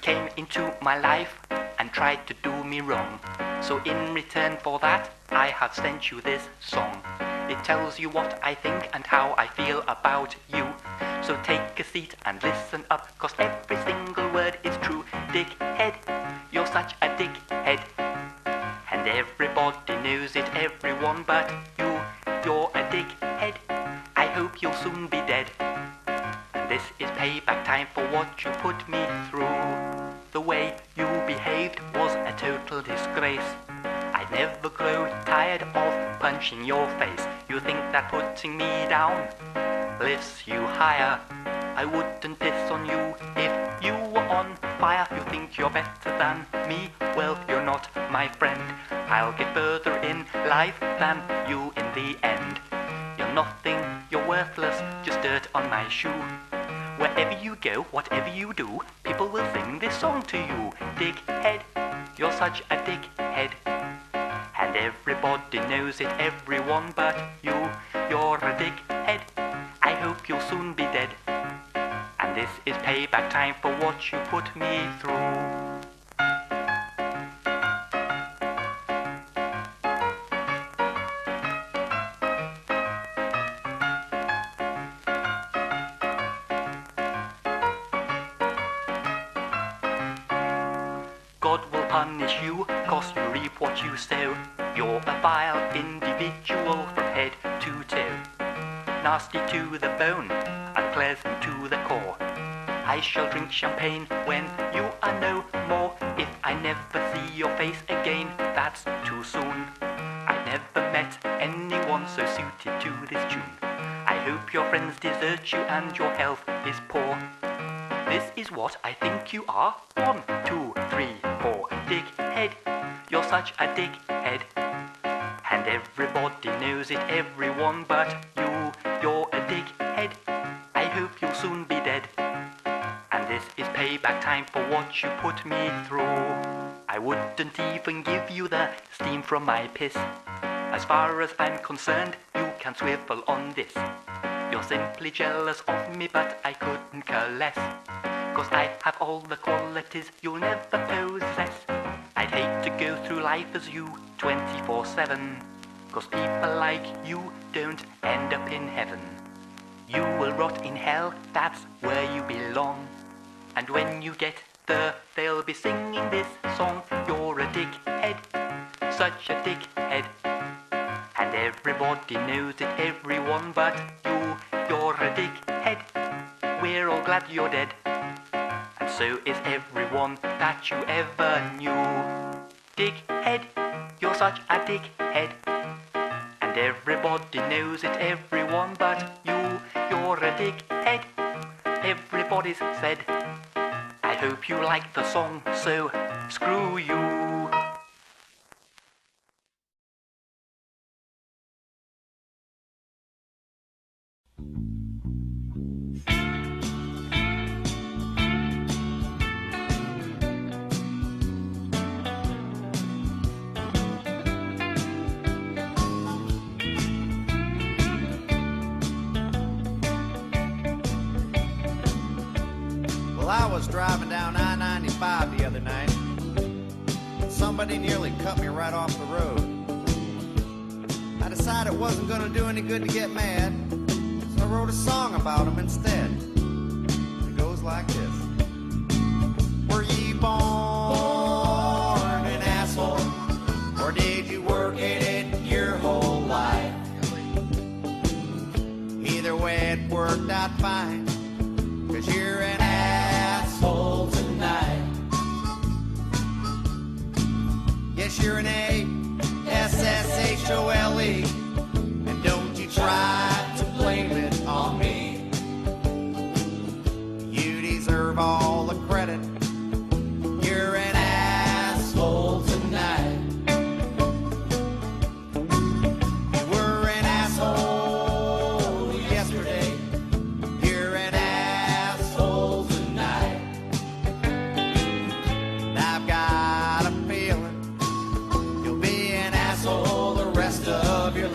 came into my life and tried to do me wrong. So in return for that, I have sent you this song. It tells you what I think and how I feel about you. So take a seat and listen up, 'cause every single word is true. Dickhead, you're such a dickhead. And everybody knows it, everyone but you. You're a dickhead, I hope you'll soon be dead. And this is payback time for what you put me through. The way you behaved was a total disgrace. I'd never grow tired of punching your face. You think that putting me down lifts you higher? I wouldn't piss on you if you were on fire. You think you're better than me? Well, you're not my friend. I'll get further in life than you in the end. You're nothing, you're worthless, just dirt on my shoe. Wherever you go, whatever you do, people will sing this song to you. Dickhead, you're such a dickhead. And everybody knows it, everyone but you. You're a dickhead, I hope you'll soon be dead. And this is payback time for what you put me through. God will punish you, 'cause you reap what you sow. You're a vile individual from head to toe. Nasty to the bone, unpleasant to the core. I shall drink champagne when you are no more. If I never see your face again, that's too soon. I never met anyone so suited to this tune. I hope your friends desert you and your health is poor. This is what I think you are. 1, 2, 3, 4. Dickhead, you're such a dickhead. And everybody knows it, everyone but you. You're a dickhead, I hope you'll soon be dead. And this is payback time for what you put me through. I wouldn't even give you the steam from my piss. As far as I'm concerned, you can swivel on this. You're simply jealous of me, but I couldn't care less. 'Cause I have all the qualities you'll never possess. I'd hate to go through life as you 24/7. 'Cause people like you don't end up in heaven. You will rot in hell, that's where you belong. And when you get there, they'll be singing this song. You're a dickhead, such a dickhead. And everybody knows it, everyone but you. You're a dickhead, we're all glad you're dead. And so is everyone that you ever knew. Dickhead, you're such a dickhead. And everybody knows it, everyone but you. You're a dickhead, everybody's said. I hope you like the song, so screw you. Well, I was driving down I-95 the other night. Somebody nearly cut me right off the road. I decided it wasn't gonna do any good to get mad, so I wrote a song about him instead. It goes like this. Were ye born an asshole, or did you work at it your whole life? Either way it worked out fine, 'cause you're an asshole tonight. Yes, you're an A-S-S-H-O-L-E, and don't you try to blame it on me. You deserve all the credit. You're an asshole tonight. You were an asshole yesterday. You're an asshole tonight. And I've got a feeling you'll be an asshole the rest of your